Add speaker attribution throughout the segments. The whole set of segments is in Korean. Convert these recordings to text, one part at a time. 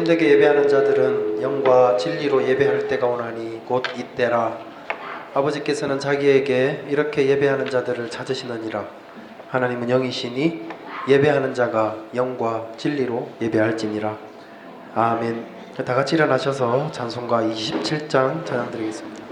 Speaker 1: 참되게 예배하는 자들은 영과 진리로 예배할 때가 오나니 곧 이때라. 아버지께서는 자기에게 이렇게 예배하는 자들을 찾으시느니라. 하나님은 영이시니 예배하는 자가 영과 진리로 예배할지니라. 아멘. 다 같이 일어나셔서 찬송가 27장 찬양 드리겠습니다.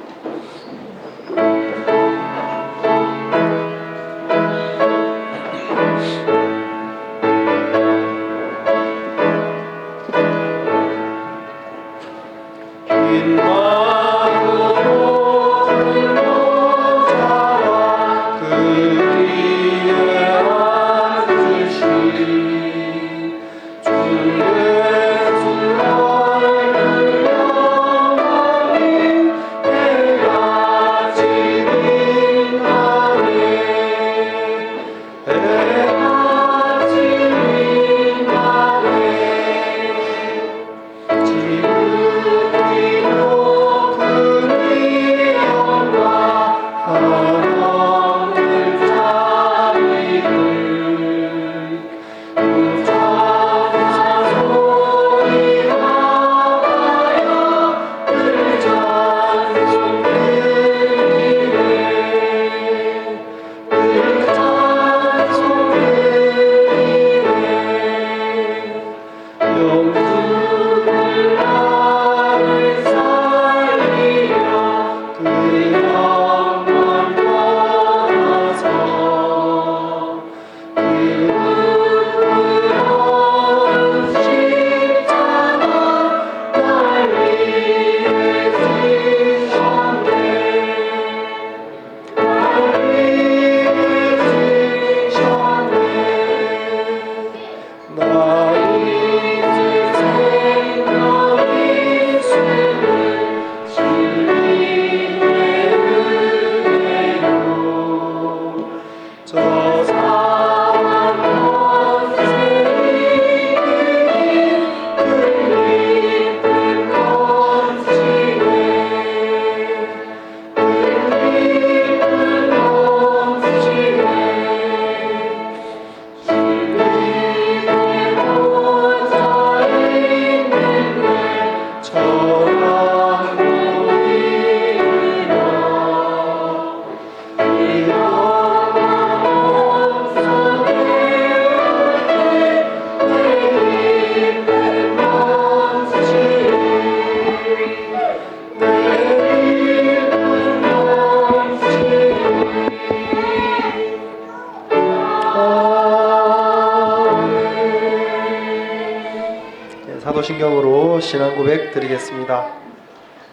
Speaker 1: 사도신경으로 신앙 고백 드리겠습니다.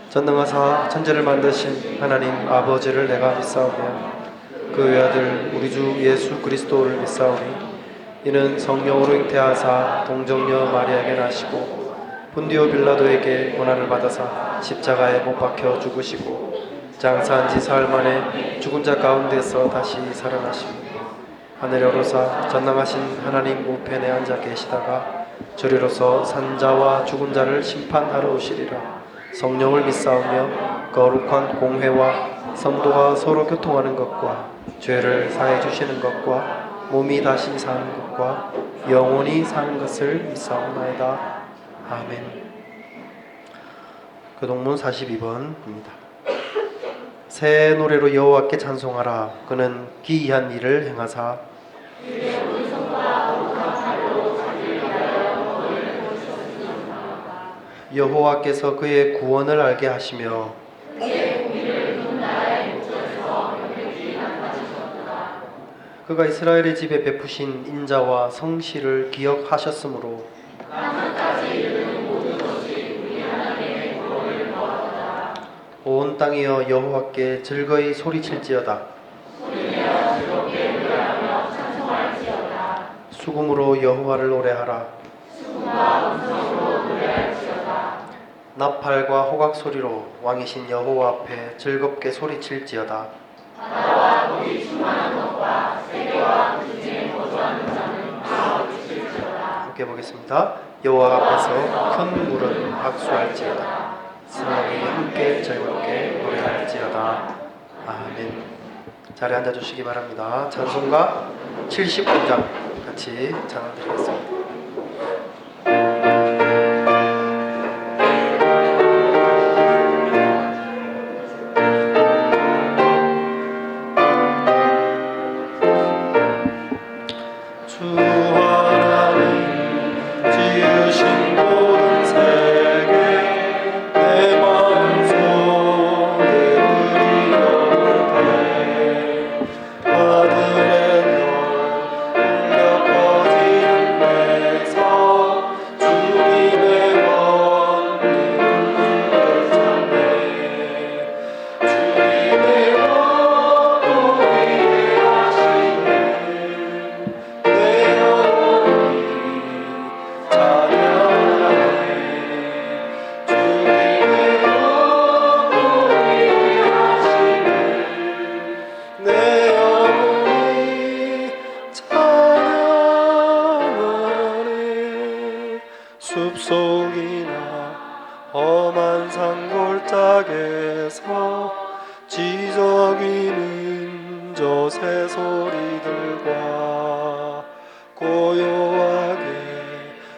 Speaker 1: 전능하사 천지를 만드신 하나님 아버지를 내가 믿사오며 그 외아들 우리 주 예수 그리스도를 믿사오니 이는 성령으로 잉태하사 동정녀 마리아에게 나시고 본디오 빌라도에게 고난을 받아사 십자가에 못 박혀 죽으시고 장사한 지 사흘 만에 죽은 자 가운데서 다시 살아나시고 하늘에 오르사 전능하신 하나님 우편에 앉아 계시다가 저리로서 산자와 죽은 자를 심판하러 오시리라. 성령을 믿사오며 거룩한 공회와 성도가 서로 교통하는 것과 죄를 사해 주시는 것과 몸이 다시 사는 것과 영원히 사는 것을 믿사옵나이다. 아멘. 교동문 42번입니다. 새 노래로 여호와께 찬송하라. 그는 기이한 일을 행하사 여호와께서 그의 구원을 알게 하시며 그가 이스라엘의 집에 베푸신 인자와 성실을 기억하셨으므로 온 땅이여 여호와께 즐거이 소리칠지어다. 수금으로 여호와를 노래하라. 나팔과 호각 소리로 왕이신 여호와 앞에 즐겁게 소리칠지어다. 바다와 물이 충만한 것과 세계와 그 중에 거주하는 자는 다 외칠지어다. 함께 보겠습니다. 여호와 앞에서 큰 물은 박수할지어다. 사람이 함께 즐겁게 노래할지어다. 아멘. 자리에 앉아주시기 바랍니다. 찬송가 79장 같이 찬양드리겠습니다. 지저귀는 저 새소리들과 고요하게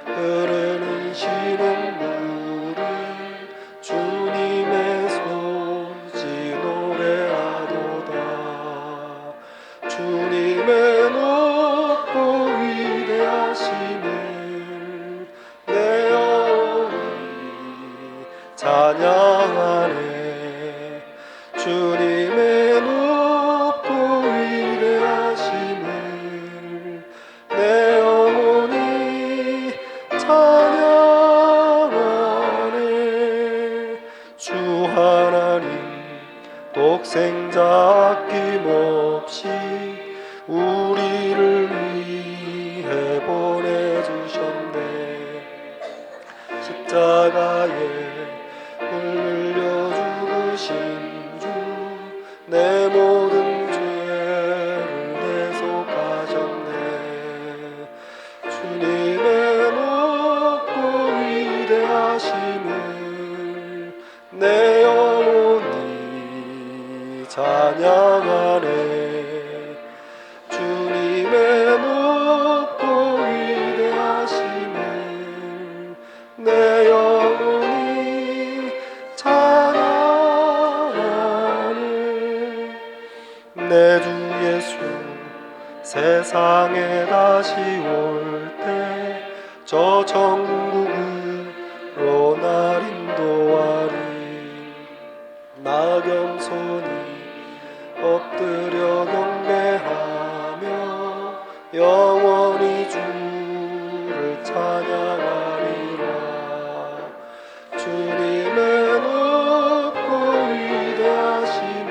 Speaker 1: 흐르는 신음물은 주님의 소식 노래하도다. 주님의 높고 위대하심을 내 영혼이 찬양하네. 주님의 높고 위대하심을 내 영혼이 찬양하네. 주 하나님 독생자 아낌없이 우리를 위해 보내주셨네. 십자가에 흘려 죽으신 내 모든 죄를 대속하셨네. 주님의 높고 위대하심을 내 영혼이 찬양하네. 주님의 높고 위대하심을 내 영혼이 찬양하네. 내 주 예수 세상에 다시 올 때 저 천국으로 날 인도하리. 나 겸손히 엎드려 경배하며 영원히 주를 찬양하리라. 주님의 높고 위대하심을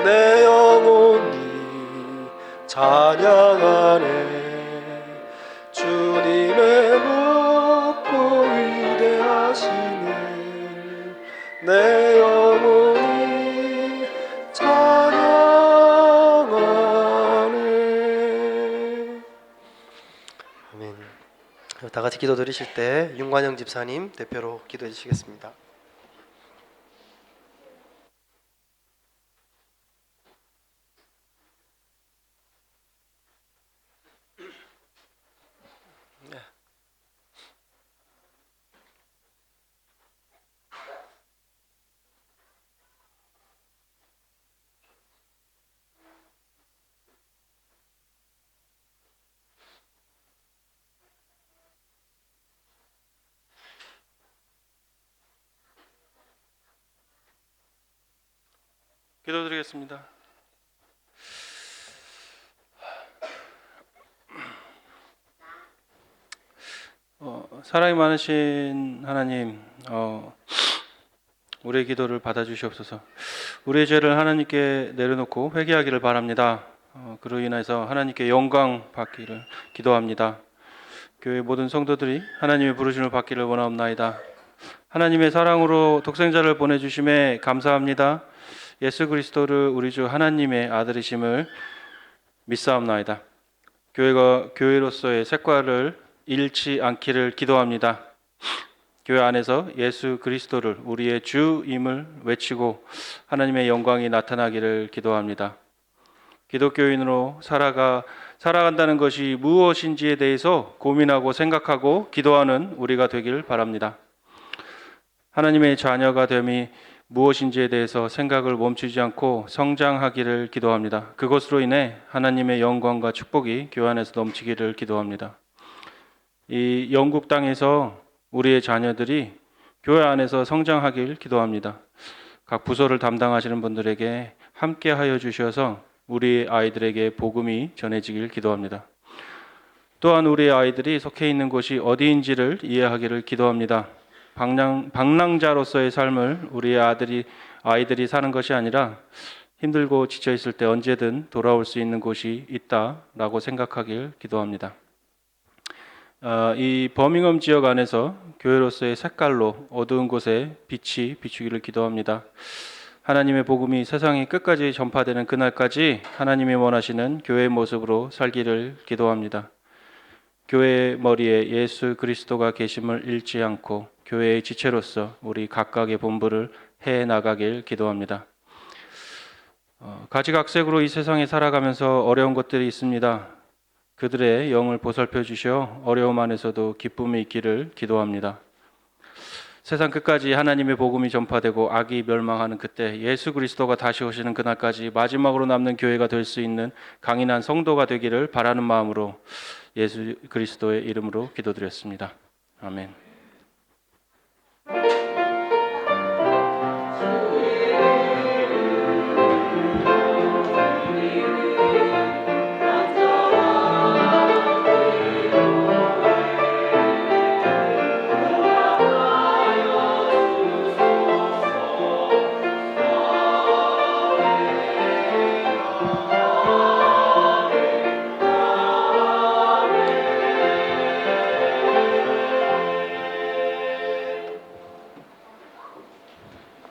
Speaker 1: 내 영혼이 찬양하네. 주님의 높고 위대하심을 내 영혼이 찬양하네. 아멘. 다 같이 기도 드리실 때 윤관영 집사님 대표로 기도해 주시겠습니다. 기도드리겠습니다. 사랑이 많으신 하나님, 우리의 기도를 받아주시옵소서. 우리의 죄를 하나님께 내려놓고 회개하기를 바랍니다. 그로 인해서 하나님께 영광 받기를 기도합니다. 교회 모든 성도들이 하나님의 부르심을 받기를 원하옵나이다. 하나님의 사랑으로 독생자를 보내주심에 감사합니다. 예수 그리스도를 우리 주 하나님의 아들이심을 믿사옵나이다. 교회가 교회로서의 색깔을 잃지 않기를 기도합니다. 교회 안에서 예수 그리스도를 우리의 주임을 외치고 하나님의 영광이 나타나기를 기도합니다. 기독교인으로 살아간다는 것이 무엇인지에 대해서 고민하고 생각하고 기도하는 우리가 되길 바랍니다. 하나님의 자녀가 됨이 무엇인지에 대해서 생각을 멈추지 않고 성장하기를 기도합니다. 그것으로 인해 하나님의 영광과 축복이 교회 안에서 넘치기를 기도합니다. 이 영국 땅에서 우리의 자녀들이 교회 안에서 성장하길 기도합니다. 각 부서를 담당하시는 분들에게 함께 하여 주셔서 우리 아이들에게 복음이 전해지길 기도합니다. 또한 우리 아이들이 속해 있는 곳이 어디인지를 이해하기를 기도합니다. 방랑자로서의 삶을 우리 아이들이 사는 것이 아니라 힘들고 지쳐 있을 때 언제든 돌아올 수 있는 곳이 있다라고 생각하길 기도합니다. 이 버밍엄 지역 안에서 교회로서의 색깔로 어두운 곳에 빛이 비추기를 기도합니다. 하나님의 복음이 세상이 끝까지 전파되는 그날까지 하나님이 원하시는 교회의 모습으로 살기를 기도합니다. 교회의 머리에 예수 그리스도가 계심을 잃지 않고 교회의 지체로서 우리 각각의 본분을
Speaker 2: 해 나가길 기도합니다. 가지각색으로 이 세상에 살아가면서 어려운 것들이 있습니다. 그들의 영을 보살펴 주셔 어려움 안에서도 기쁨이 있기를 기도합니다. 세상 끝까지 하나님의 복음이 전파되고 악이 멸망하는 그때 예수 그리스도가 다시 오시는 그날까지 마지막으로 남는 교회가 될 수 있는 강인한 성도가 되기를 바라는 마음으로 예수 그리스도의 이름으로 기도드렸습니다. 아멘.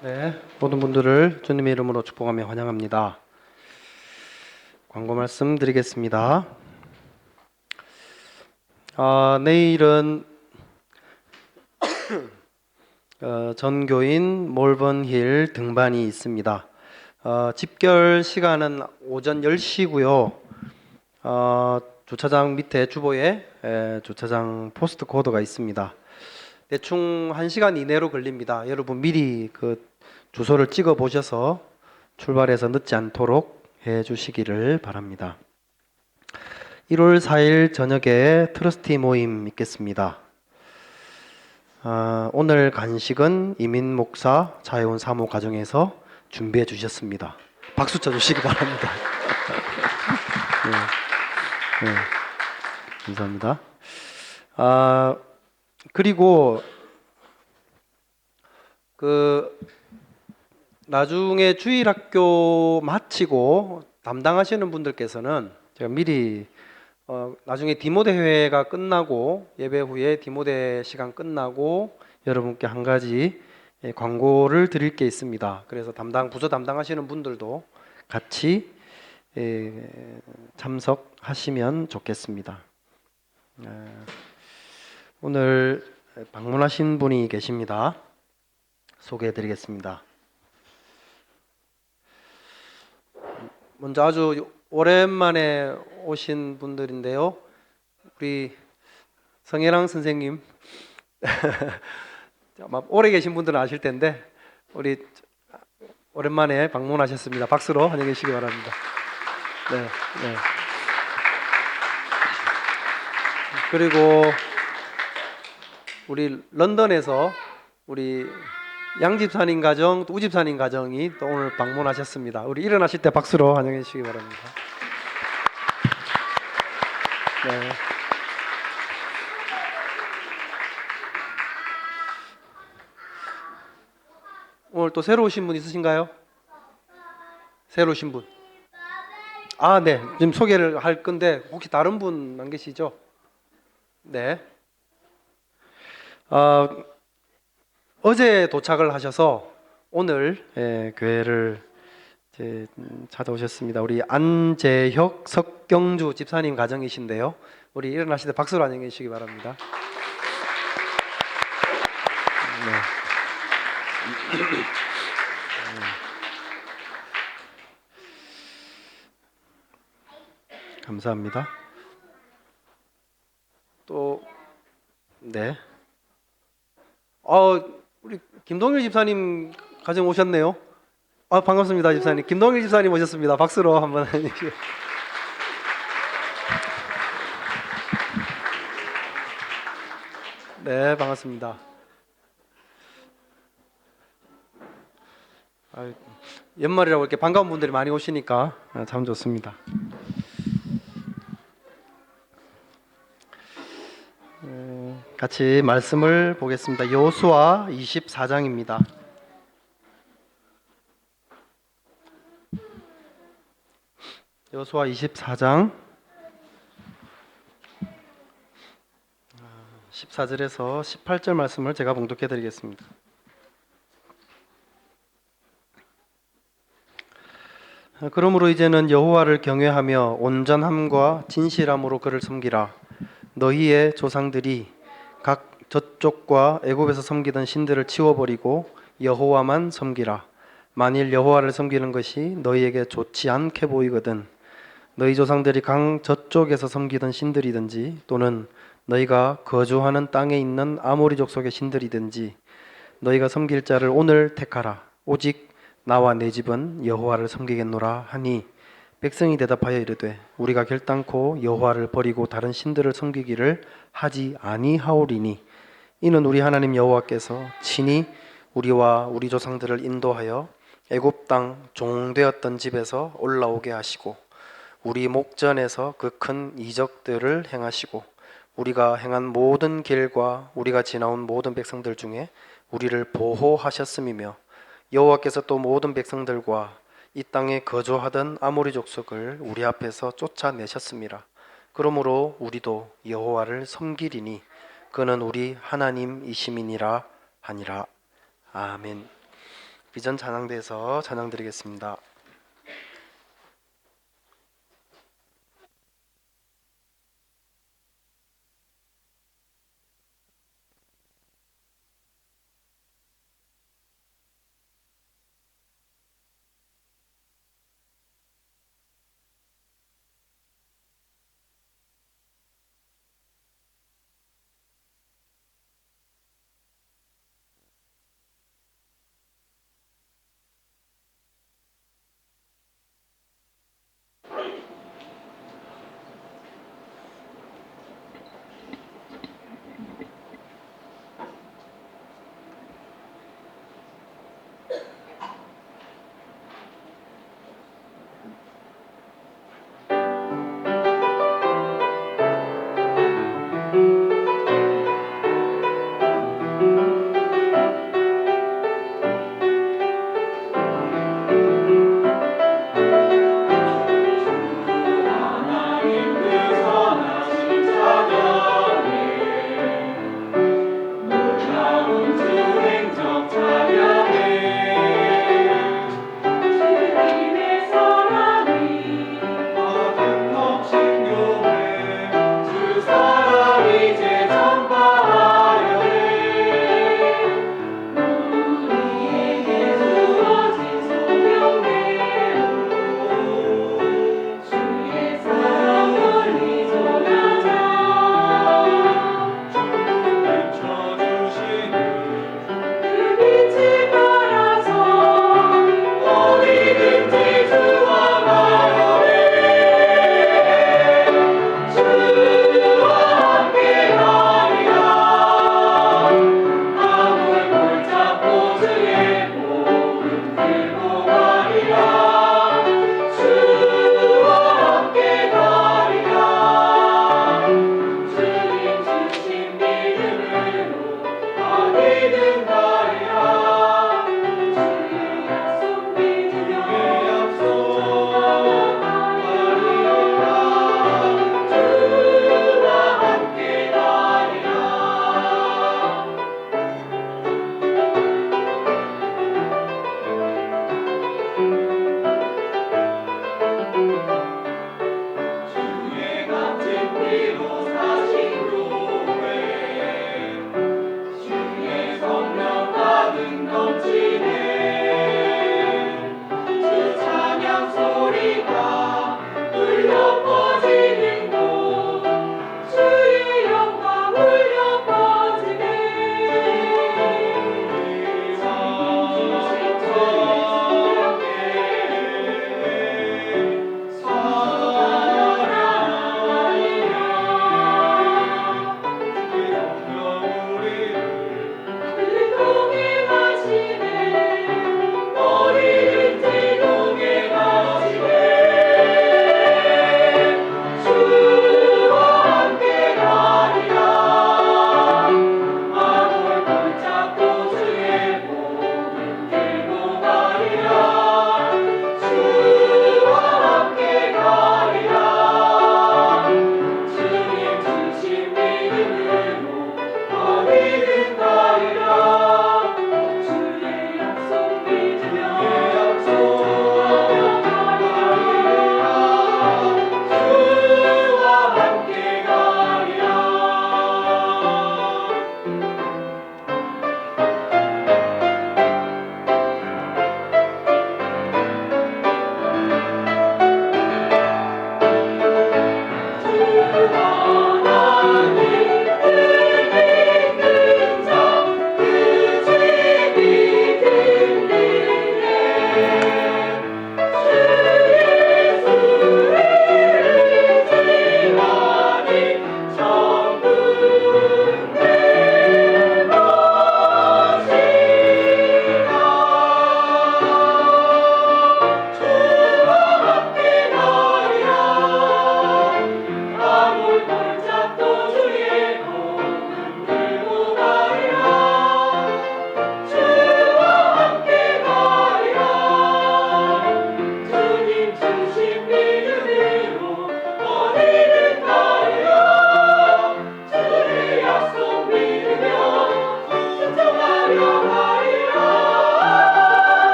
Speaker 1: 네, 모든 분들을 주님의 이름으로 축복하며 환영합니다. 광고 말씀 드리겠습니다. 내일은 전교인 몰번힐 등반이 있습니다. 집결 시간은 오전 10시고요. 주차장 밑에 주보에 주차장 포스트 코드가 있습니다. 대충 1시간 이내로 걸립니다. 여러분 미리 그 주소를 찍어 보셔서 출발해서 늦지 않도록 해 주시기를 바랍니다. 1월 4일 저녁에 트러스티 모임 있겠습니다. 오늘 간식은 이민 목사 자유원 사모 가정에서 준비해 주셨습니다. 박수 쳐 주시기 바랍니다. 네, 감사합니다. 그리고 나중에 주일학교 마치고 담당하시는 분들께서는 제가 미리 나중에 디모데 회회가 끝나고 예배 후에 디모데 시간 끝나고 여러분께 한 가지 광고를 드릴 게 있습니다. 그래서 부서 담당하시는 분들도 같이 참석하시면 좋겠습니다. 오늘 방문하신 분이 계십니다. 소개해 드리겠습니다. 먼저 아주 오랜만에 오신 분들인데요. 우리 성혜랑 선생님 아마 오래 계신 분들은 아실 텐데 우리 오랜만에 방문하셨습니다. 박수로 환영해 주시기 바랍니다. 네. 그리고 우리 런던에서 우리 양집사님 가정, 또 우집사님 가정이 또 오늘 방문하셨습니다. 우리 일어나실 때 박수로 환영해 주시기 바랍니다. 네. 오늘 또 새로 오신 분 있으신가요? 새로 오신 분? 네. 지금 소개를 할 건데 혹시 다른 분 안 계시죠? 네. 어제 도착을 하셔서 오늘 교회를 찾아오셨습니다. 우리 안재혁, 석경주 집사님 가정이신데요. 우리 일어나실 때 박수로 환영해 주시기 바랍니다. 네. 감사합니다. 또 네. 우리 김동일 집사님 가정 오셨네요. 반갑습니다, 집사님. 김동일 집사님 오셨습니다. 박수로 한번 해주시죠. 네, 반갑습니다. 연말이라고 이렇게 반가운 분들이 많이 오시니까 참 좋습니다. 같이 말씀을 보겠습니다. 여호수아 24장입니다. 여호수아 24장 14절에서 18절 말씀을 제가 봉독해 드리겠습니다. 그러므로 이제는 여호와를 경외하며 온전함과 진실함으로 그를 섬기라. 너희의 조상들이 각 저쪽과 애굽에서 섬기던 신들을 치워버리고 여호와만 섬기라. 만일 여호와를 섬기는 것이 너희에게 좋지 않게 보이거든 너희 조상들이 강 저쪽에서 섬기던 신들이든지 또는 너희가 거주하는 땅에 있는 아모리 족속의 신들이든지 너희가 섬길 자를 오늘 택하라. 오직 나와 내 집은 여호와를 섬기겠노라 하니 백성이 대답하여 이르되 우리가 결단코 여호와를 버리고 다른 신들을 섬기기를 하지 아니하오리니 이는 우리 하나님 여호와께서 친히 우리와 우리 조상들을 인도하여 애굽 땅 종되었던 집에서 올라오게 하시고 우리 목전에서 그 큰 이적들을 행하시고 우리가 행한 모든 길과 우리가 지나온 모든 백성들 중에 우리를 보호하셨음이며 여호와께서 또 모든 백성들과 이 땅에 거주하던 아모리 족속을 우리 앞에서 쫓아내셨습니다. 그러므로 우리도 여호와를 섬기리니 그는 우리 하나님이심이니라 하니라. 아멘. 비전 찬양대에서 찬양드리겠습니다.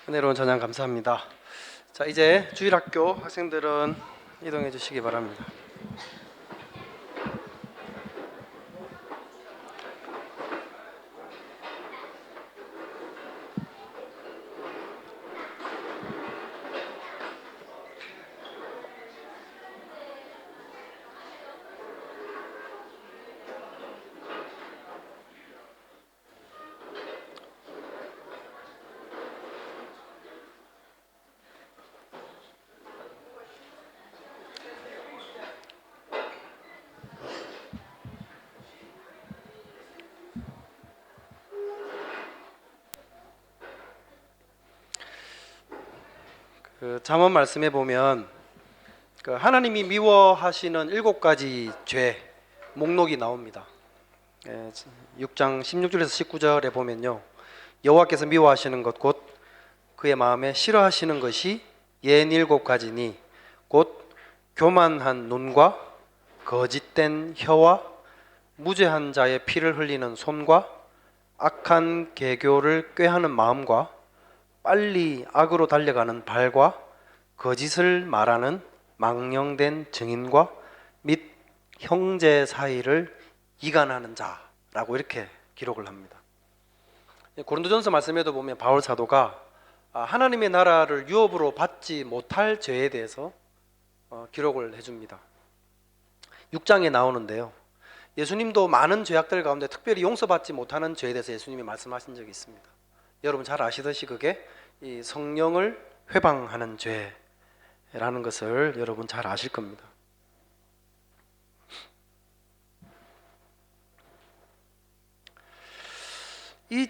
Speaker 1: 은혜로운 저녁 감사합니다. 자, 이제 주일학교 학생들은 이동해 주시기 바랍니다. 잠언 말씀에 보면 하나님이 미워하시는 7가지 죄 목록이 나옵니다. 6장 16절에서 19절에 보면요, 여호와께서 미워하시는 것 곧 그의 마음에 싫어하시는 것이 67가지니 곧 교만한 눈과 거짓된 혀와 무죄한 자의 피를 흘리는 손과 악한 계교를 꾀하는 마음과 빨리 악으로 달려가는 발과 거짓을 말하는 망령된 증인과 및 형제 사이를 이간하는 자라고 이렇게 기록을 합니다. 고린도전서 말씀에도 보면 바울 사도가 하나님의 나라를 유업으로 받지 못할 죄에 대해서 기록을 해줍니다. 6장에 나오는데요, 예수님도 많은 죄악들 가운데 특별히 용서받지 못하는 죄에 대해서 예수님이 말씀하신 적이 있습니다. 여러분 잘 아시듯이 그게 이 성령을 회방하는 죄라는 것을 여러분 잘 아실 겁니다. 이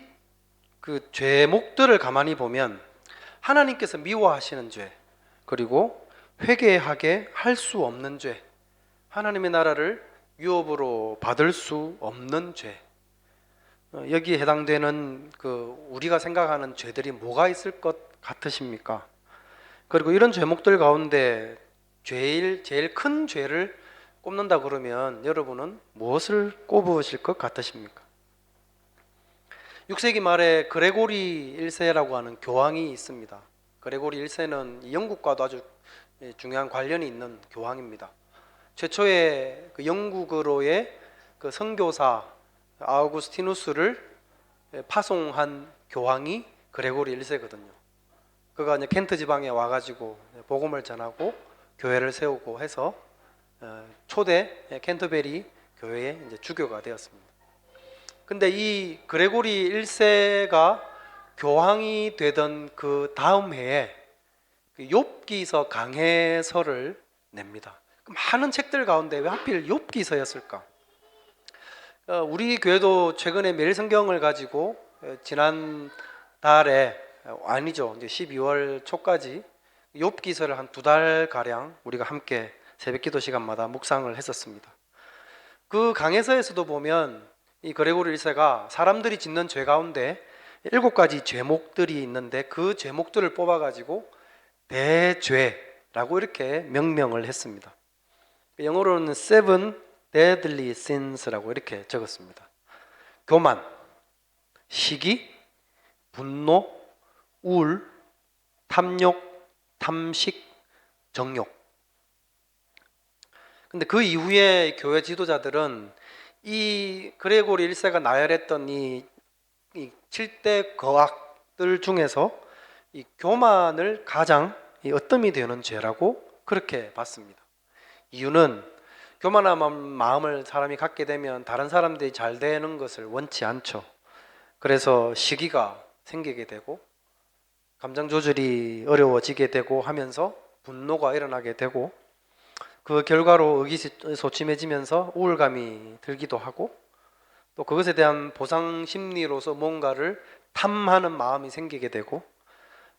Speaker 1: 죄목들을 가만히 보면 하나님께서 미워하시는 죄, 그리고 회개하게 할 수 없는 죄, 하나님의 나라를 유업으로 받을 수 없는 죄, 여기에 해당되는 우리가 생각하는 죄들이 뭐가 있을 것 같으십니까? 그리고 이런 죄목들 가운데 제일 큰 죄를 꼽는다 그러면 여러분은 무엇을 꼽으실 것 같으십니까? 6세기 말에 그레고리 1세라고 하는 교황이 있습니다. 그레고리 1세는 영국과도 아주 중요한 관련이 있는 교황입니다. 최초의 영국으로의 선교사 아우구스티누스를 파송한 교황이 그레고리 1세거든요. 그가 이제 켄트 지방에 와가지고 복음을 전하고 교회를 세우고 해서 초대 켄터베리 교회의 이제 주교가 되었습니다. 근데 이 그레고리 1세가 교황이 되던 그 다음 해에 욥기서 강해서를 냅니다. 많은 책들 가운데 왜 하필 욥기서였을까? 우리 교회도 최근에 매일 성경을 가지고 지난 달에 아니죠, 이제 12월 초까지 욥기서를 한 2달 가량 우리가 함께 새벽기도 시간마다 묵상을 했었습니다. 그 강해서에서도 보면 이 그레고리 1세가 사람들이 짓는 죄 가운데 7가지 죄목들이 있는데 그 죄목들을 뽑아가지고 대죄라고 이렇게 명명을 했습니다. 영어로는 Seven Deadly Sins라고 이렇게 적었습니다. 교만, 시기, 분노, 우울, 탐욕, 탐식, 정욕. 근데 그 이후에 교회 지도자들은 이 그레고리 1세가 나열했던 이 7대 거악들 중에서 이 교만을 가장 어뜸이 되는 죄라고 그렇게 봤습니다. 이유는 교만한 마음을 사람이 갖게 되면 다른 사람들이 잘 되는 것을 원치 않죠. 그래서 시기가 생기게 되고 감정 조절이 어려워지게 되고 하면서 분노가 일어나게 되고 그 결과로 의기소침해지면서 우울감이 들기도 하고 또 그것에 대한 보상 심리로서 뭔가를 탐하는 마음이 생기게 되고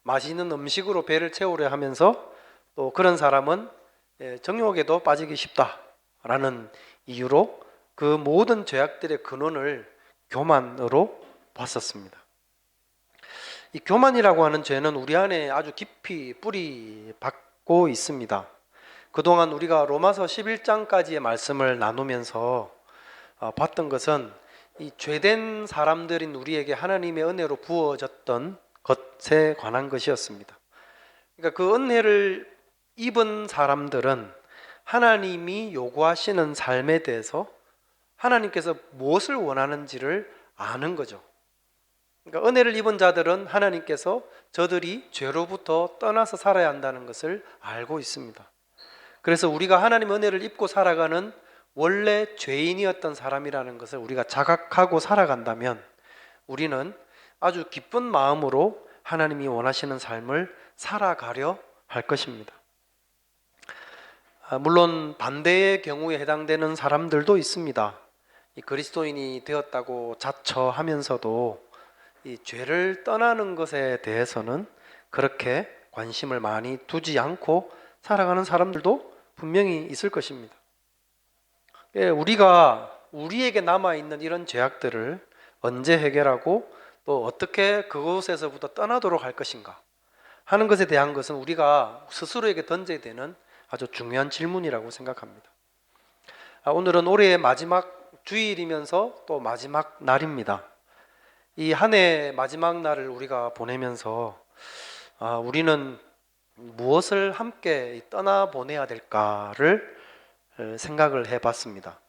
Speaker 1: 맛있는 음식으로 배를 채우려 하면서 또 그런 사람은 정욕에도 빠지기 쉽다라는 이유로 그 모든 죄악들의 근원을 교만으로 봤었습니다. 이 교만이라고 하는 죄는 우리 안에 아주 깊이 뿌리 박고 있습니다. 그동안 우리가 로마서 11장까지의 말씀을 나누면서 봤던 것은 이 죄된 사람들인 우리에게 하나님의 은혜로 부어졌던 것에 관한 것이었습니다. 그러니까 그 은혜를 입은 사람들은 하나님이 요구하시는 삶에 대해서 하나님께서 무엇을 원하는지를 아는 거죠. 그러니까 은혜를 입은 자들은 하나님께서 저들이 죄로부터 떠나서 살아야 한다는 것을 알고 있습니다. 그래서 우리가 하나님의 은혜를 입고 살아가는 원래 죄인이었던 사람이라는 것을 우리가 자각하고 살아간다면 우리는 아주 기쁜 마음으로 하나님이 원하시는 삶을 살아가려 할 것입니다. 물론 반대의 경우에 해당되는 사람들도 있습니다. 이 그리스도인이 되었다고 자처하면서도 이 죄를 떠나는 것에 대해서는 그렇게 관심을 많이 두지 않고 살아가는 사람들도 분명히 있을 것입니다. 우리가 우리에게 남아있는 이런 죄악들을 언제 해결하고 또 어떻게 그곳에서부터 떠나도록 할 것인가 하는 것에 대한 것은 우리가 스스로에게 던져야 되는 아주 중요한 질문이라고 생각합니다. 오늘은 올해의 마지막 주일이면서 또 마지막 날입니다. 이 한 해의 마지막 날을 우리가 보내면서 우리는 무엇을 함께 떠나보내야 될까를 생각을 해봤습니다.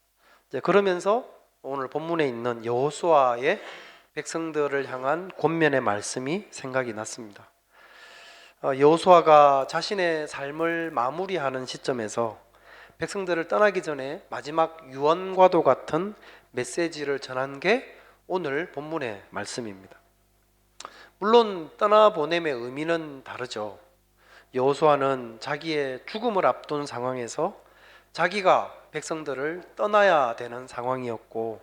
Speaker 1: 그러면서 오늘 본문에 있는 여호수아의 백성들을 향한 권면의 말씀이 생각이 났습니다. 여호수아가 자신의 삶을 마무리하는 시점에서 백성들을 떠나기 전에 마지막 유언과도 같은 메시지를 전한 게 오늘 본문의 말씀입니다. 물론 떠나보냄의 의미는 다르죠. 여호수아는 자기의 죽음을 앞둔 상황에서 자기가 백성들을 떠나야 되는 상황이었고,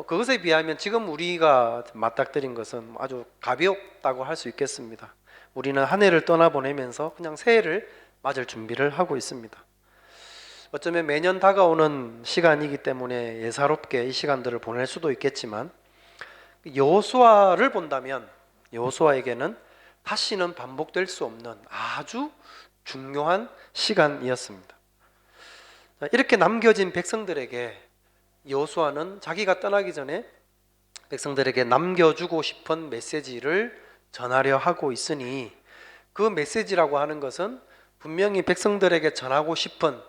Speaker 1: 그것에 비하면 지금 우리가 맞닥뜨린 것은 아주 가볍다고 할 수 있겠습니다. 우리는 한 해를 떠나보내면서 그냥 새해를 맞을 준비를 하고 있습니다. 어쩌면 매년 다가오는 시간이기 때문에 예사롭게 이 시간들을 보낼 수도 있겠지만, 여호수아를 본다면 여호수아에게는 다시는 반복될 수 없는 아주 중요한 시간이었습니다. 이렇게 남겨진 백성들에게 여호수아는 자기가 떠나기 전에 백성들에게 남겨주고 싶은 메시지를 전하려 하고 있으니, 그 메시지라고 하는 것은 분명히 백성들에게 전하고 싶은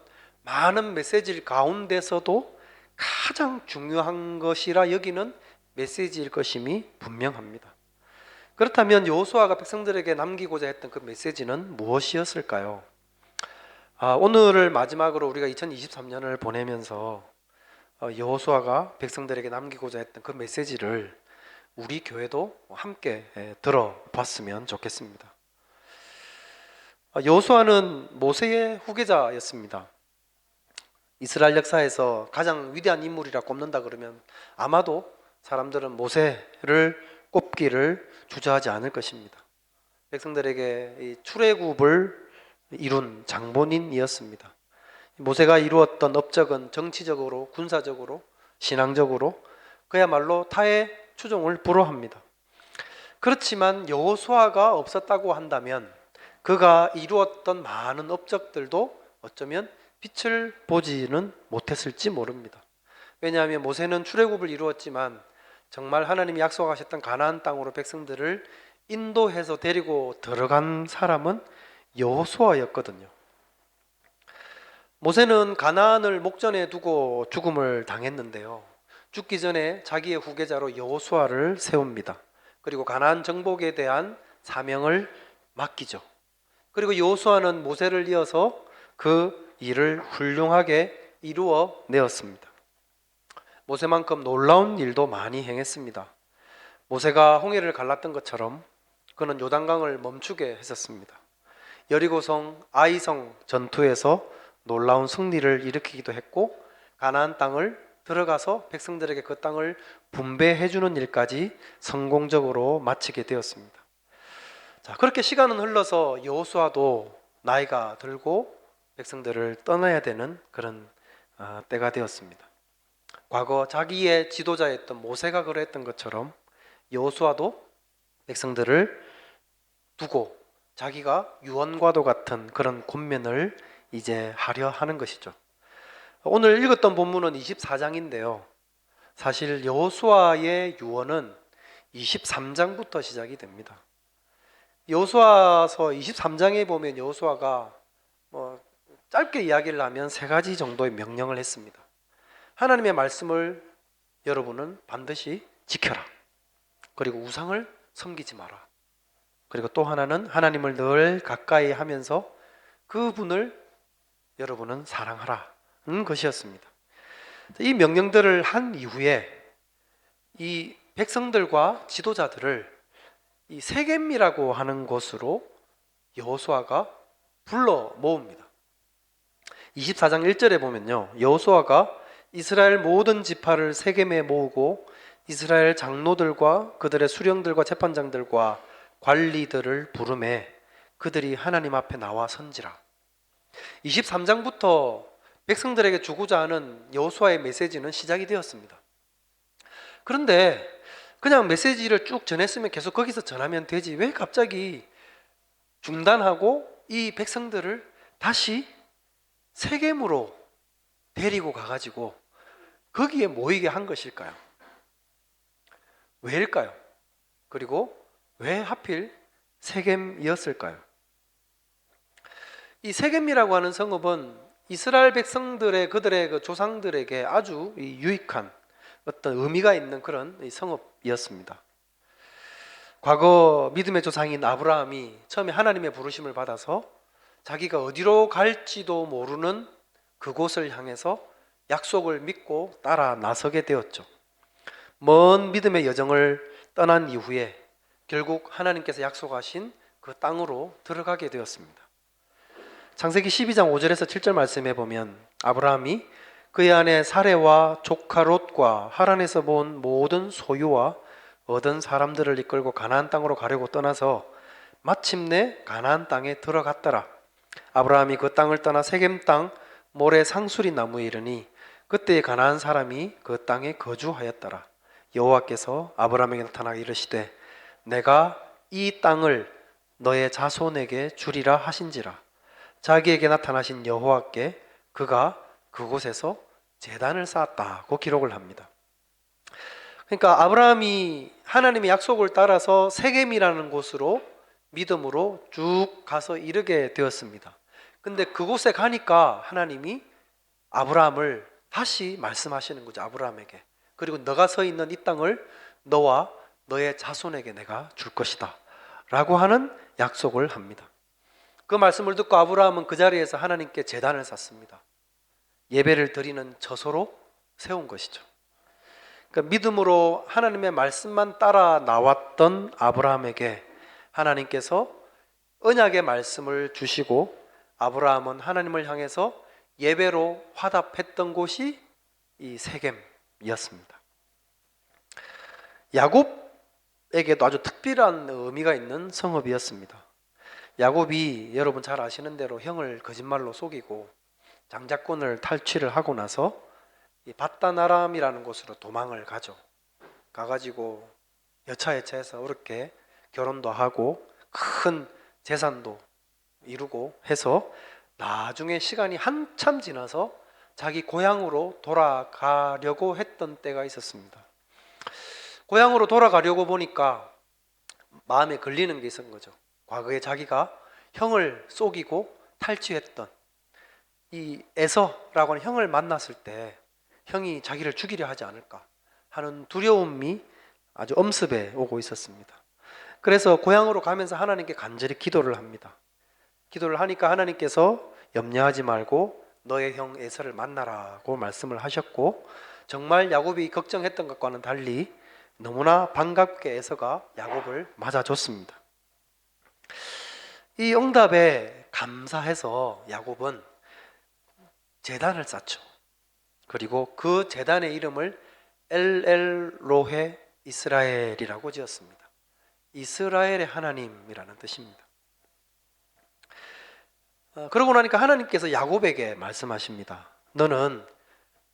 Speaker 1: 많은 메시지 가운데서도 가장 중요한 것이라 여기는 메시지일 것임이 분명합니다. 그렇다면 여호수아가 백성들에게 남기고자 했던 그 메시지는 무엇이었을까요? 오늘을 마지막으로 우리가 2023년을 보내면서 여호수아가 백성들에게 남기고자 했던 그 메시지를 우리 교회도 함께 들어봤으면 좋겠습니다. 여호수아는 모세의 후계자였습니다. 이스라엘 역사에서 가장 위대한 인물이라 꼽는다 그러면 아마도 사람들은 모세를 꼽기를 주저하지 않을 것입니다. 백성들에게 이 출애굽을 이룬 장본인이었습니다. 모세가 이루었던 업적은 정치적으로, 군사적으로, 신앙적으로 그야말로 타의 추종을 불허합니다. 그렇지만 여호수아가 없었다고 한다면 그가 이루었던 많은 업적들도 어쩌면 빛을 보지는 못했을지 모릅니다. 왜냐하면 모세는 출애굽을 이루었지만 정말 하나님이 약속하셨던 가나안 땅으로 백성들을 인도해서 데리고 들어간 사람은 여호수아였거든요. 모세는 가나안을 목전에 두고 죽음을 당했는데요. 죽기 전에 자기의 후계자로 여호수아를 세웁니다. 그리고 가나안 정복에 대한 사명을 맡기죠. 그리고 여호수아는 모세를 이어서 그 일을 훌륭하게 이루어 내었습니다. 모세만큼 놀라운 일도 많이 행했습니다. 모세가 홍해를 갈랐던 것처럼 그는 요단강을 멈추게 했었습니다. 여리고성, 아이성 전투에서 놀라운 승리를 일으키기도 했고, 가나안 땅을 들어가서 백성들에게 그 땅을 분배해 주는 일까지 성공적으로 마치게 되었습니다. 자, 그렇게 시간은 흘러서 여호수아도 나이가 들고 백성들을 떠나야 되는 그런 때가 되었습니다. 과거 자기의 지도자였던 모세가 그랬던 것처럼 여호수아도 백성들을 두고 자기가 유언과도 같은 그런 권면을 이제 하려 하는 것이죠. 오늘 읽었던 본문은 24장인데요. 사실 여호수아의 유언은 23장부터 시작이 됩니다. 여호수아서 23장에 보면 여호수아가 뭐 짧게 이야기를 하면 세 가지 정도의 명령을 했습니다. 하나님의 말씀을 여러분은 반드시 지켜라. 그리고 우상을 섬기지 마라. 그리고 또 하나는 하나님을 늘 가까이 하면서 그분을 여러분은 사랑하라는 것이었습니다. 이 명령들을 한 이후에 이 백성들과 지도자들을 이 세겜이라고 하는 곳으로 여호수아가 불러 모읍니다. 24장 1절에 보면요, 여호수아가 이스라엘 모든 지파를 세겜에 모으고 이스라엘 장로들과 그들의 수령들과 재판장들과 관리들을 부르매 그들이 하나님 앞에 나와 선지라. 23장부터 백성들에게 주고자 하는 여호수아의 메시지는 시작이 되었습니다. 그런데 그냥 메시지를 쭉 전했으면 계속 거기서 전하면 되지, 왜 갑자기 중단하고 이 백성들을 다시 세겜으로 데리고 가가지고 거기에 모이게 한 것일까요? 왜일까요? 그리고 왜 하필 세겜이었을까요? 이 세겜이라고 하는 성읍은 이스라엘 백성들의 그들의 그 조상들에게 아주 유익한 어떤 의미가 있는 그런 성읍이었습니다. 과거 믿음의 조상인 아브라함이 처음에 하나님의 부르심을 받아서 자기가 어디로 갈지도 모르는 그곳을 향해서 약속을 믿고 따라 나서게 되었죠. 먼 믿음의 여정을 떠난 이후에 결국 하나님께서 약속하신 그 땅으로 들어가게 되었습니다. 창세기 12장 5절에서 7절 말씀해 보면 아브라함이 그의 아내 사레와 조카 롯과 하란에서 본 모든 소유와 얻은 사람들을 이끌고 가나안 땅으로 가려고 떠나서 마침내 가나안 땅에 들어갔더라. 아브라함이 그 땅을 떠나 세겜 땅 모래 상수리 나무에 이르니 그때 가나안 사람이 그 땅에 거주하였더라. 여호와께서 아브라함에게 나타나 이르시되 내가 이 땅을 너의 자손에게 주리라 하신지라. 자기에게 나타나신 여호와께 그가 그곳에서 제단을 쌓았다고 기록을 합니다. 그러니까 아브라함이 하나님의 약속을 따라서 세겜이라는 곳으로 믿음으로 쭉 가서 이르게 되었습니다. 근데 그곳에 가니까 하나님이 아브라함을 다시 말씀하시는 거죠. 아브라함에게. 그리고 너가 서 있는 이 땅을 너와 너의 자손에게 내가 줄 것이다 라고 하는 약속을 합니다. 그 말씀을 듣고 아브라함은 그 자리에서 하나님께 제단을 쌓습니다. 예배를 드리는 처소로 세운 것이죠. 그러니까 믿음으로 하나님의 말씀만 따라 나왔던 아브라함에게 하나님께서 언약의 말씀을 주시고 아브라함은 하나님을 향해서 예배로 화답했던 곳이 이 세겜이었습니다. 야곱에게도 아주 특별한 의미가 있는 성읍이었습니다. 야곱이 여러분 잘 아시는 대로 형을 거짓말로 속이고 장자권을 탈취를 하고 나서 이 밧단아람이라는 곳으로 도망을 가죠. 가가지고 여차여차해서 어렵게 결혼도 하고 큰 재산도 이루고 해서 나중에 시간이 한참 지나서 자기 고향으로 돌아가려고 했던 때가 있었습니다. 고향으로 돌아가려고 보니까 마음에 걸리는 게 있었던 거죠. 과거에 자기가 형을 속이고 탈취했던 이 에서라고 하는 형을 만났을 때 형이 자기를 죽이려 하지 않을까 하는 두려움이 아주 엄습해 오고 있었습니다. 그래서 고향으로 가면서 하나님께 간절히 기도를 합니다. 기도를 하니까 하나님께서 염려하지 말고 너의 형 에서를 만나라고 말씀을 하셨고, 정말 야곱이 걱정했던 것과는 달리 너무나 반갑게 에서가 야곱을 맞아줬습니다. 이 응답에 감사해서 야곱은 제단을 쌓죠. 그리고 그 제단의 이름을 엘엘로헤 이스라엘이라고 지었습니다. 이스라엘의 하나님이라는 뜻입니다. 그러고 나니까 하나님께서 야곱에게 말씀하십니다. 너는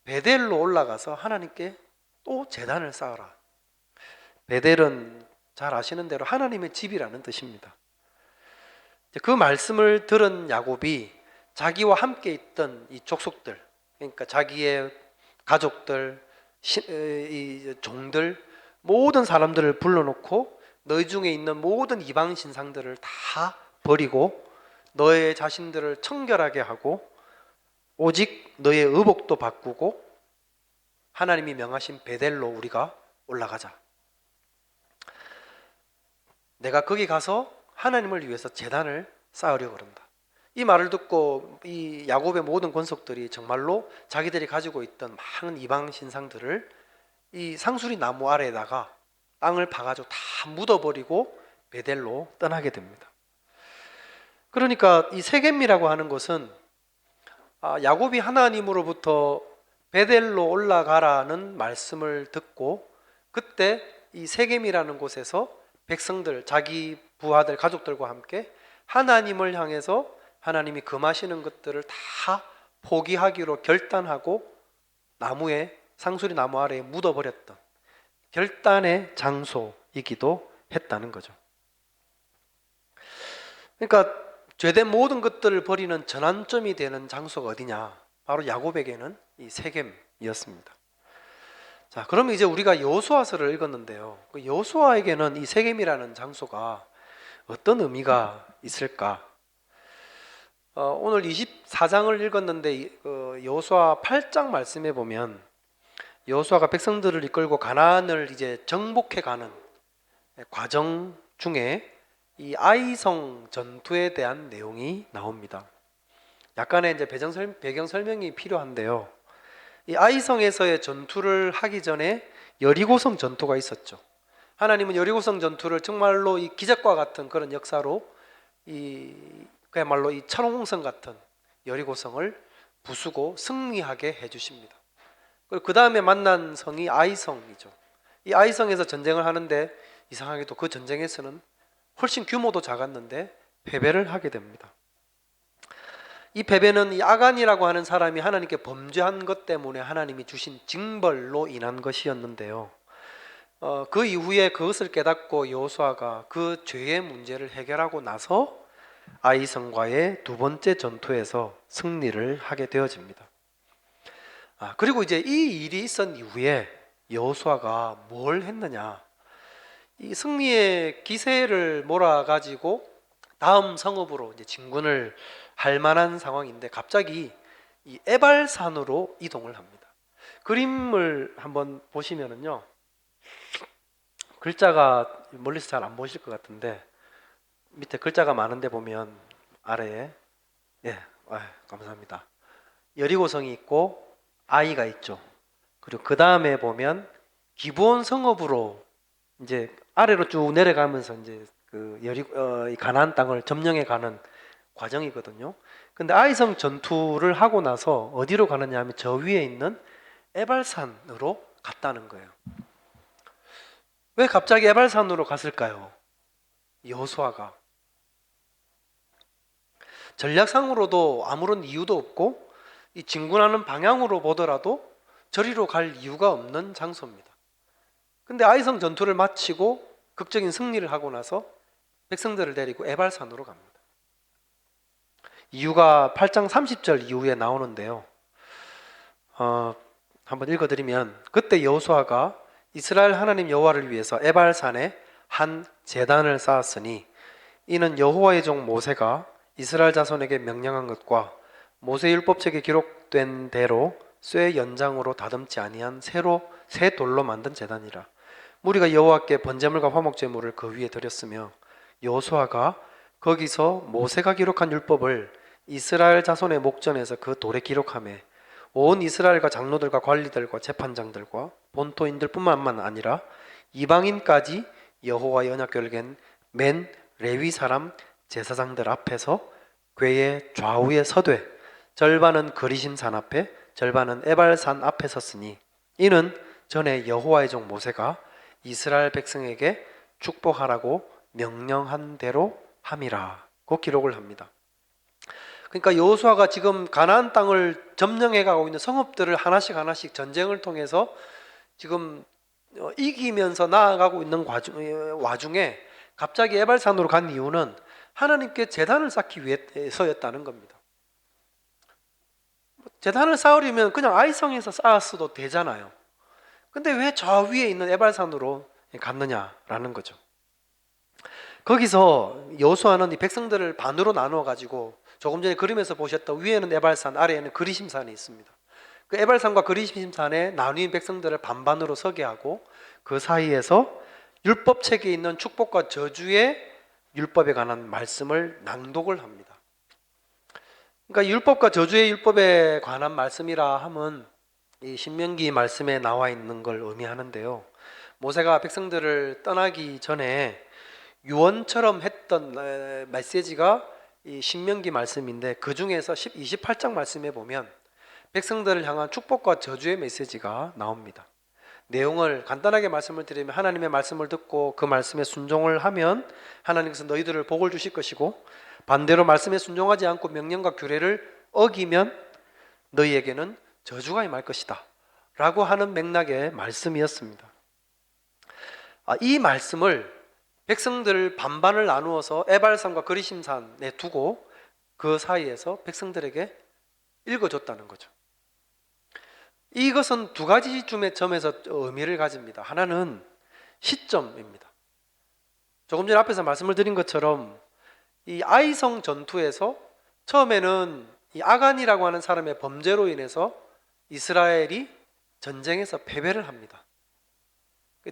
Speaker 1: 베델로 올라가서 하나님께 또 제단을 쌓아라. 베델은 잘 아시는 대로 하나님의 집이라는 뜻입니다. 그 말씀을 들은 야곱이 자기와 함께 있던 이 족속들, 그러니까 자기의 가족들, 이 종들, 모든 사람들을 불러놓고 너희 중에 있는 모든 이방 신상들을 다 버리고 너의 자신들을 청결하게 하고 오직 너의 의복도 바꾸고 하나님이 명하신 베델로 우리가 올라가자. 내가 거기 가서 하나님을 위해서 제단을 쌓으려고 그런다. 이 말을 듣고 이 야곱의 모든 권속들이 정말로 자기들이 가지고 있던 많은 이방 신상들을 이 상수리 나무 아래에다가 땅을 파가지고 다 묻어버리고 베델로 떠나게 됩니다. 그러니까 이 세겜이라고 하는 것은 야곱이 하나님으로부터 베델로 올라가라는 말씀을 듣고 그때 이 세겜이라는 곳에서 백성들, 자기 부하들, 가족들과 함께 하나님을 향해서 하나님이 금하시는 것들을 다 포기하기로 결단하고 나무에 상수리 나무 아래에 묻어버렸던 결단의 장소이기도 했다는 거죠. 그러니까 죄된 모든 것들을 버리는 전환점이 되는 장소가 어디냐? 바로 야곱에게는 이 세겜이었습니다. 자, 그러면 이제 우리가 여호수아서를 읽었는데요. 그 여호수아에게는 이 세겜이라는 장소가 어떤 의미가 있을까? 오늘 24장을 읽었는데 여호수아 8장 말씀에 보면 여호수아가 백성들을 이끌고 가나안을 이제 정복해 가는 과정 중에 이 아이성 전투에 대한 내용이 나옵니다. 약간의 이제 배경 설명이 필요한데요. 이 아이성에서의 전투를 하기 전에 여리고성 전투가 있었죠. 하나님은 여리고성 전투를 정말로 이 기적과 같은 그런 역사로 그야말로 이 천홍성 같은 여리고성을 부수고 승리하게 해주십니다. 그 다음에 만난 성이 아이성이죠. 이 아이성에서 전쟁을 하는데 이상하게도 그 전쟁에서는 훨씬 규모도 작았는데 패배를 하게 됩니다. 이 패배는 이 아간이라고 하는 사람이 하나님께 범죄한 것 때문에 하나님이 주신 징벌로 인한 것이었는데요. 그 이후에 그것을 깨닫고 여호수아가 그 죄의 문제를 해결하고 나서 아이성과의 두 번째 전투에서 승리를 하게 되어집니다. 그리고 이제 이 일이 있은 이후에 여호수아가 뭘 했느냐? 이 승리의 기세를 몰아가지고 다음 성읍으로 이제 진군을 할 만한 상황인데 갑자기 이 에발산으로 이동을 합니다. 그림을 한번 보시면은요, 글자가 멀리서 잘 안 보실 것 같은데 밑에 글자가 많은데 보면 아래에 감사합니다. 여리고성이 있고 아이가 있죠. 그리고 그 다음에 보면 기브온 성읍으로 이제 아래로 쭉 내려가면서 이제 이 가나안 땅을 점령해 가는 과정이거든요. 근데 아이성 전투를 하고 나서 어디로 가느냐 하면 저 위에 있는 에발산으로 갔다는 거예요. 왜 갑자기 에발산으로 갔을까요? 여호수아가 전략상으로도 아무런 이유도 없고 이 진군하는 방향으로 보더라도 저리로 갈 이유가 없는 장소입니다. 근데 아이성 전투를 마치고 극적인 승리를 하고 나서 백성들을 데리고 에발산으로 갑니다. 이유가 8장 30절 이후에 나오는데요. 한번 읽어드리면 그때 여호수아가 이스라엘 하나님 여호와를 위해서 에발산에 한 제단을 쌓았으니 이는 여호와의 종 모세가 이스라엘 자손에게 명령한 것과 모세 율법책에 기록된 대로 쇠 연장으로 다듬지 아니한 새 돌로 만든 제단이라. 무리가 여호와께 번제물과 화목제물을 그 위에 드렸으며 여호수아가 거기서 모세가 기록한 율법을 이스라엘 자손의 목전에서 그 돌에 기록하며 온 이스라엘과 장로들과 관리들과 재판장들과 본토인들뿐만 아니라 이방인까지 여호와의 언약궤를 갠 레위 사람 제사장들 앞에서 궤의 좌우에 서되 절반은 거리심산 앞에 절반은 에발산 앞에 섰으니 이는 전에 여호와의 종 모세가 이스라엘 백성에게 축복하라고 명령한 대로 함이라고 기록을 합니다. 그러니까 여호수아가 지금 가나안 땅을 점령해 가고 있는 성읍들을 하나씩 전쟁을 통해서 지금 이기면서 나아가고 있는 와중에 갑자기 에발산으로 간 이유는 하나님께 제단을 쌓기 위해서였다는 겁니다. 제단을 쌓으려면 그냥 아이성에서 쌓았어도 되잖아요. 근데 왜 저 위에 있는 에발산으로 갔느냐라는 거죠. 거기서 여호수아는 이 백성들을 반으로 나누어 가지고 조금 전에 그림에서 보셨던 위에는 에발산, 아래에는 그리심산이 있습니다. 그 에발산과 그리심산에 나누인 백성들을 반반으로 서게 하고 그 사이에서 율법책에 있는 축복과 저주의 율법에 관한 말씀을 낭독을 합니다. 그러니까 율법과 저주의 율법에 관한 말씀이라 함은 이 신명기 말씀에 나와 있는 걸 의미하는데요. 모세가 백성들을 떠나기 전에 유언처럼 했던 메시지가 이 신명기 말씀인데, 그 중에서 28장 말씀에 보면 백성들을 향한 축복과 저주의 메시지가 나옵니다. 내용을 간단하게 말씀을 드리면, 하나님의 말씀을 듣고 그 말씀에 순종을 하면 하나님께서 너희들을 복을 주실 것이고, 반대로 말씀에 순종하지 않고 명령과 규례를 어기면 너희에게는 저주가 임할 것이다 라고 하는 맥락의 말씀이었습니다. 이 말씀을 백성들 반반을 나누어서 에발산과 그리심산에 두고 그 사이에서 백성들에게 읽어줬다는 거죠. 이것은 두 가지 점에서 의미를 가집니다. 하나는 시점입니다. 조금 전에 앞에서 말씀을 드린 것처럼 이 아이성 전투에서 처음에는 이 아간이라고 하는 사람의 범죄로 인해서 이스라엘이 전쟁에서 패배를 합니다.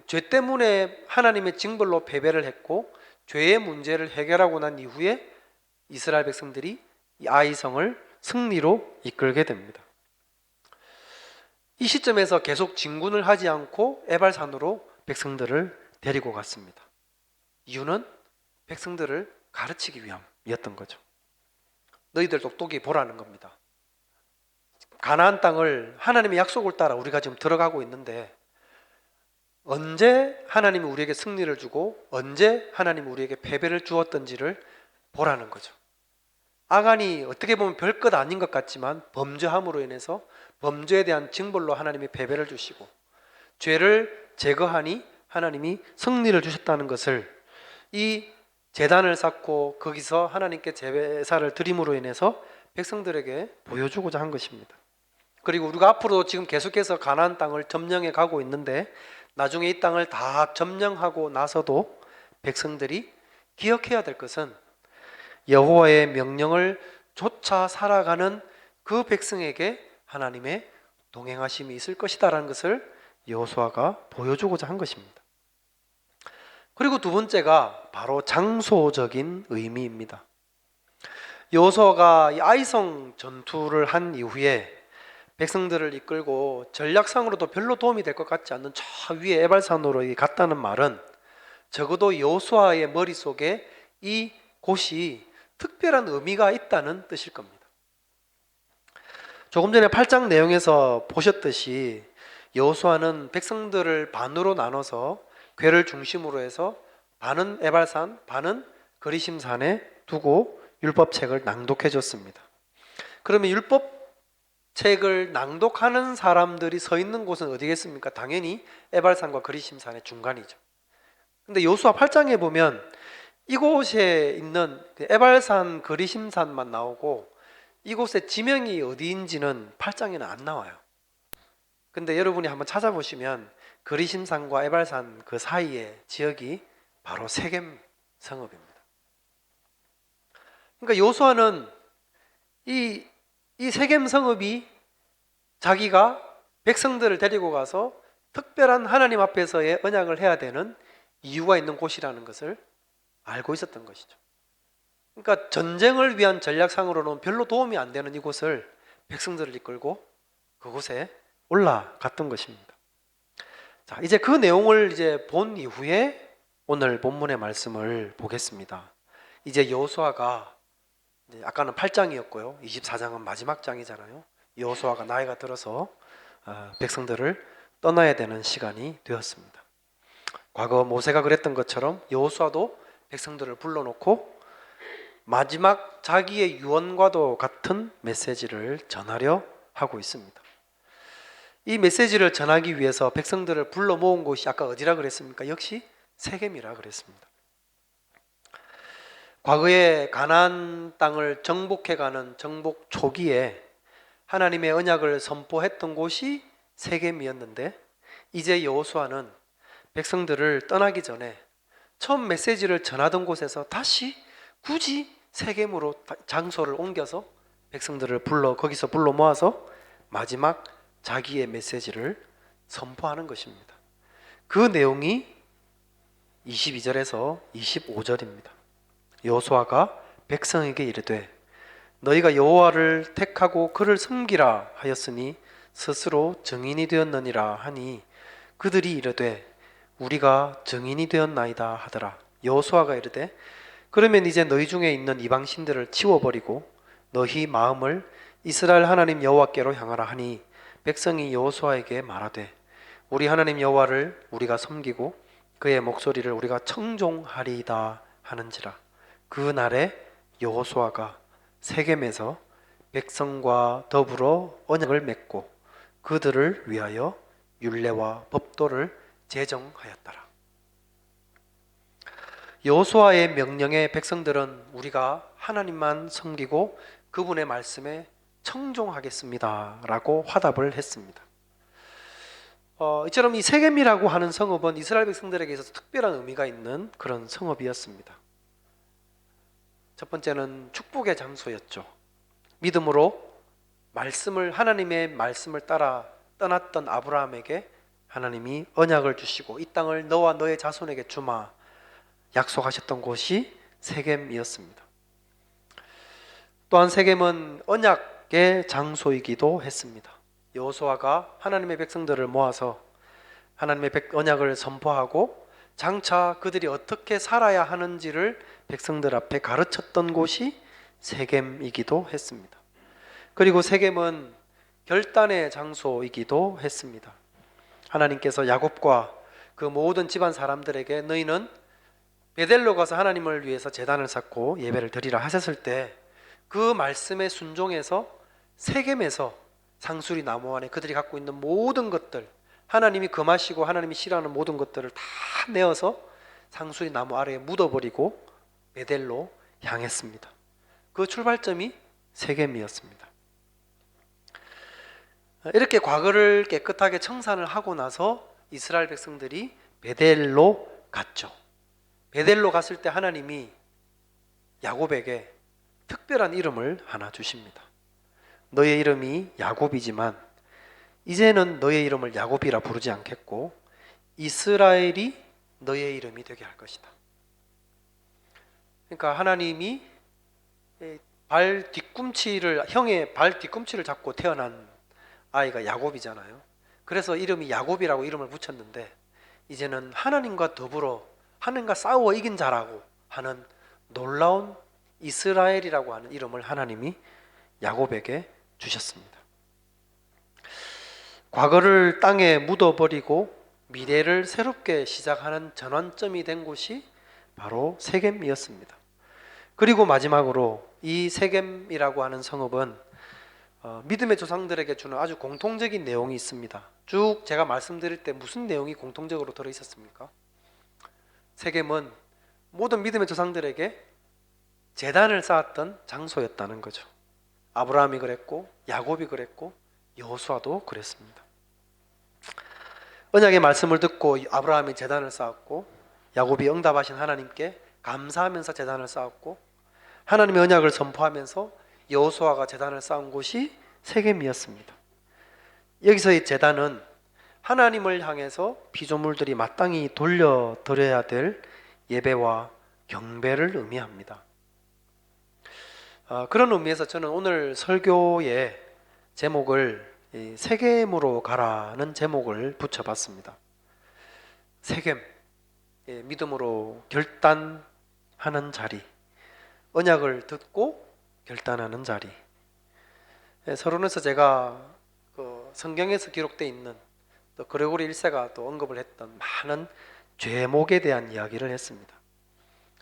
Speaker 1: 죄 때문에 하나님의 징벌로 패배를 했고, 죄의 문제를 해결하고 난 이후에 이스라엘 백성들이 이 아이성을 승리로 이끌게 됩니다. 이 시점에서 계속 진군을 하지 않고 에발산으로 백성들을 데리고 갔습니다. 이유는 백성들을 가르치기 위함이었던 거죠. 너희들 똑똑히 보라는 겁니다. 가나안 땅을 하나님의 약속을 따라 우리가 지금 들어가고 있는데, 언제 하나님이 우리에게 승리를 주고 언제 하나님이 우리에게 패배를 주었던지를 보라는 거죠. 아간이 어떻게 보면 별것 아닌 것 같지만 범죄함으로 인해서 범죄에 대한 징벌로 하나님이 패배를 주시고, 죄를 제거하니 하나님이 승리를 주셨다는 것을 이 제단을 쌓고 거기서 하나님께 제사를 드림으로 인해서 백성들에게 보여주고자 한 것입니다. 그리고 우리가 앞으로 지금 계속해서 가나안 땅을 점령해 가고 있는데, 나중에 이 땅을 다 점령하고 나서도 백성들이 기억해야 될 것은 여호와의 명령을 쫓아 살아가는 그 백성에게 하나님의 동행하심이 있을 것이다라는 것을 여호수아가 보여주고자 한 것입니다. 그리고 두 번째가 바로 장소적인 의미입니다. 여호수아가 이 아이성 전투를 한 이후에 백성들을 이끌고 전략상으로도 별로 도움이 될 것 같지 않는 저 위에 에발산으로 갔다는 말은 적어도 여호수아의 머릿속에 이 곳이 특별한 의미가 있다는 뜻일 겁니다. 조금 전에 8장 내용에서 보셨듯이 여호수아는 백성들을 반으로 나눠서 궤를 중심으로 해서 반은 에발산, 반은 그리심산에 두고 율법책을 낭독해 줬습니다. 그러면 율법책을 낭독하는 사람들이 서 있는 곳은 어디겠습니까? 당연히 에발산과 그리심산의 중간이죠. 근데 여호수아 8장에 보면 이곳에 있는 에발산, 그리심산만 나오고 이곳의 지명이 어디인지는 8장에는 안 나와요. 근데 여러분이 한번 찾아보시면 그리심산과 에발산 그 사이의 지역이 바로 세겜 성읍입니다. 그러니까 여호수아는 이 세겜 성읍이 자기가 백성들을 데리고 가서 특별한 하나님 앞에서의 언약을 해야 되는 이유가 있는 곳이라는 것을 알고 있었던 것이죠. 그러니까 전쟁을 위한 전략상으로는 별로 도움이 안 되는 이곳을 백성들을 이끌고 그곳에 올라갔던 것입니다. 자, 이제 그 내용을 이제 본 이후에 오늘 본문의 말씀을 보겠습니다. 이제 여호수아가 아까는 8장이었고요. 24장은 마지막 장이잖아요. 여호수아가 나이가 들어서 백성들을 떠나야 되는 시간이 되었습니다. 과거 모세가 그랬던 것처럼 여호수아도 백성들을 불러놓고 마지막 자기의 유언과도 같은 메시지를 전하려 하고 있습니다. 이 메시지를 전하기 위해서 백성들을 불러 모은 곳이 아까 어디라 그랬습니까? 역시 세겜이라 그랬습니다. 과거에 가나안 땅을 정복해가는 정복 초기에 하나님의 언약을 선포했던 곳이 세겜이었는데, 이제 여호수아는 백성들을 떠나기 전에 처음 메시지를 전하던 곳에서 다시 굳이 세겜으로 장소를 옮겨서 백성들을 거기서 불러 모아서 마지막 자기의 메시지를 선포하는 것입니다. 그 내용이 22절에서 25절입니다. 여호수아가 백성에게 이르되 너희가 여호와를 택하고 그를 섬기라 하였으니 스스로 증인이 되었느니라 하니 그들이 이르되 우리가 증인이 되었나이다 하더라. 여호수아가 이르되 그러면 이제 너희 중에 있는 이방 신들을 치워버리고 너희 마음을 이스라엘 하나님 여호와께로 향하라 하니 백성이 여호수아에게 말하되 우리 하나님 여호와를 우리가 섬기고 그의 목소리를 우리가 청종하리이다 하는지라. 그 날에 여호수아가 세겜에서 백성과 더불어 언약을 맺고 그들을 위하여 율례와 법도를 제정하였더라. 여호수아의 명령에 백성들은 우리가 하나님만 섬기고 그분의 말씀에 청종하겠습니다 라고 화답을 했습니다. 이처럼 이 세겜이라고 하는 성읍은 이스라엘 백성들에게 있어서 특별한 의미가 있는 그런 성읍이었습니다. 첫 번째는 축복의 장소였죠. 믿음으로 하나님의 말씀을 따라 떠났던 아브라함에게 하나님이 언약을 주시고 이 땅을 너와 너의 자손에게 주마 약속하셨던 곳이 세겜이었습니다. 또한 세겜은 언약의 장소이기도 했습니다. 여호수아가 하나님의 백성들을 모아서 하나님의 언약을 선포하고 장차 그들이 어떻게 살아야 하는지를 백성들 앞에 가르쳤던 곳이 세겜이기도 했습니다. 그리고 세겜은 결단의 장소이기도 했습니다. 하나님께서 야곱과 그 모든 집안 사람들에게 너희는 베델로 가서 하나님을 위해서 제단을 쌓고 예배를 드리라 하셨을 때 그 말씀에 순종해서 세겜에서 상수리 나무 안에 그들이 갖고 있는 모든 것들, 하나님이 금하시고 하나님이 싫어하는 모든 것들을 다 내어서 상수리 나무 아래에 묻어버리고 베델로 향했습니다. 그 출발점이 세겜이었습니다. 이렇게 과거를 깨끗하게 청산을 하고 나서 이스라엘 백성들이 베델로 갔죠. 베델로 갔을 때 하나님이 야곱에게 특별한 이름을 하나 주십니다. 너의 이름이 야곱이지만 이제는 너의 이름을 야곱이라 부르지 않겠고 이스라엘이 너의 이름이 되게 할 것이다. 그러니까 하나님이 형의 발 뒤꿈치를 잡고 태어난 아이가 야곱이잖아요. 그래서 이름이 야곱이라고 이름을 붙였는데 이제는 하나님과 더불어 하나님과 싸워 이긴 자라고 하는 놀라운 이스라엘이라고 하는 이름을 하나님이 야곱에게 주셨습니다. 과거를 땅에 묻어버리고 미래를 새롭게 시작하는 전환점이 된 곳이 바로 세겜이었습니다. 그리고 마지막으로 이 세겜이라고 하는 성읍은 믿음의 조상들에게 주는 아주 공통적인 내용이 있습니다. 쭉 제가 말씀드릴 때 무슨 내용이 공통적으로 들어있었습니까? 세겜은 모든 믿음의 조상들에게 제단을 쌓았던 장소였다는 거죠. 아브라함이 그랬고 야곱이 그랬고 여호수아도 그랬습니다. 언약의 말씀을 듣고 아브라함이 제단을 쌓았고 야곱이 응답하신 하나님께 감사하면서 제단을 쌓았고 하나님의 언약을 선포하면서 여호수아가 제단을 쌓은 곳이 세겜이었습니다. 여기서의 제단은 하나님을 향해서 피조물들이 마땅히 돌려드려야 될 예배와 경배를 의미합니다. 그런 의미에서 저는 오늘 설교의 제목을 세겜으로 가라는 제목을 붙여봤습니다. 세겜, 믿음으로 결단하는 자리, 언약을 듣고 결단하는 자리. 서론에서 제가 성경에서 기록되어 있는 또 그레고리 1세가 또 언급을 했던 많은 죄목에 대한 이야기를 했습니다.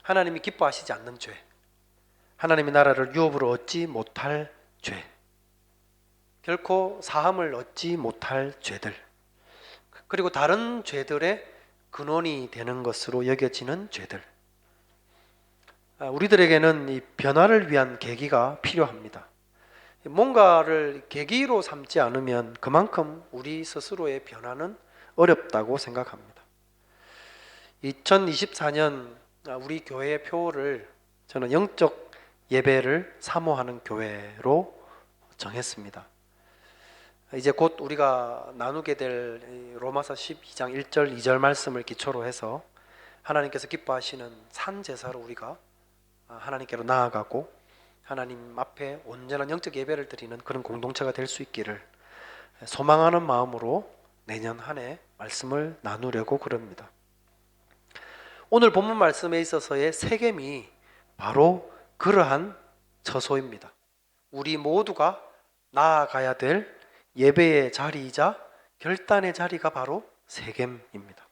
Speaker 1: 하나님이 기뻐하시지 않는 죄, 하나님의 나라를 유업으로 얻지 못할 죄, 결코 사함을 얻지 못할 죄들, 그리고 다른 죄들의 근원이 되는 것으로 여겨지는 죄들. 우리들에게는 이 변화를 위한 계기가 필요합니다. 뭔가를 계기로 삼지 않으면 그만큼 우리 스스로의 변화는 어렵다고 생각합니다. 2024년 우리 교회의 표를 저는 영적 예배를 사모하는 교회로 정했습니다. 이제 곧 우리가 나누게 될 로마서 12장 1절 2절 말씀을 기초로 해서 하나님께서 기뻐하시는 산 제사로 우리가 하나님께로 나아가고 하나님 앞에 온전한 영적 예배를 드리는 그런 공동체가 될 수 있기를 소망하는 마음으로 내년 한 해 말씀을 나누려고 그럽니다. 오늘 본문 말씀에 있어서의 세겜이 바로 그러한 처소입니다. 우리 모두가 나아가야 될 예배의 자리이자 결단의 자리가 바로 세겜입니다.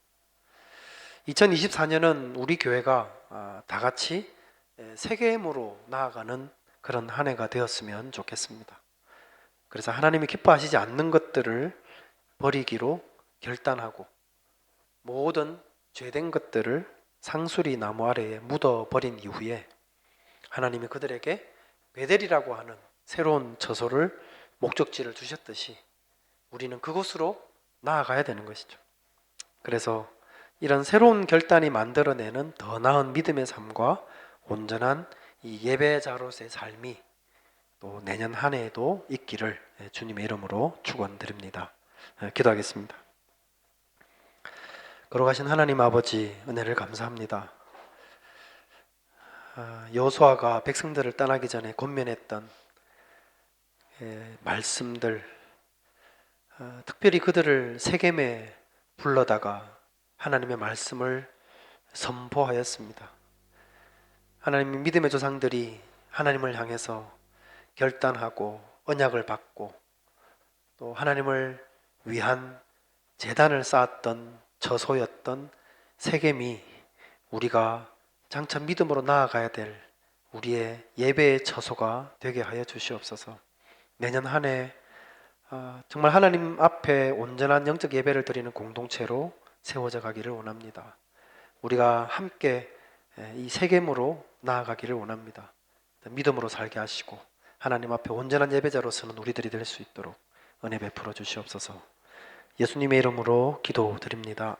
Speaker 1: 2024년은 우리 교회가 다 같이 세겜으로 나아가는 그런 한 해가 되었으면 좋겠습니다. 그래서 하나님이 기뻐하시지 않는 것들을 버리기로 결단하고 모든 죄된 것들을 상수리 나무 아래에 묻어버린 이후에 하나님이 그들에게 베델이라고 하는 새로운 처소를 목적지를 주셨듯이 우리는 그곳으로 나아가야 되는 것이죠. 그래서 이런 새로운 결단이 만들어내는 더 나은 믿음의 삶과 온전한 이 예배자로서의 삶이 또 내년 한 해에도 있기를 주님의 이름으로 축원드립니다. 기도하겠습니다. 걸어가신 하나님 아버지 은혜를 감사합니다. 여호수아가 백성들을 떠나기 전에 권면했던 말씀들, 특별히 그들을 세겜에 불러다가 하나님의 말씀을 선포하였습니다. 하나님의 믿음의 조상들이 하나님을 향해서 결단하고 언약을 받고 또 하나님을 위한 제단을 쌓았던 처소였던 세겜이 우리가 장차 믿음으로 나아가야 될 우리의 예배의 처소가 되게 하여 주시옵소서. 내년 한 해 정말 하나님 앞에 온전한 영적 예배를 드리는 공동체로 세워져 가기를 원합니다. 우리가 함께 이 세겜으로 나아가기를 원합니다. 믿음으로 살게 하시고 하나님 앞에 온전한 예배자로서는 우리들이 될 수 있도록 은혜 베풀어 주시옵소서. 예수님의 이름으로 기도드립니다.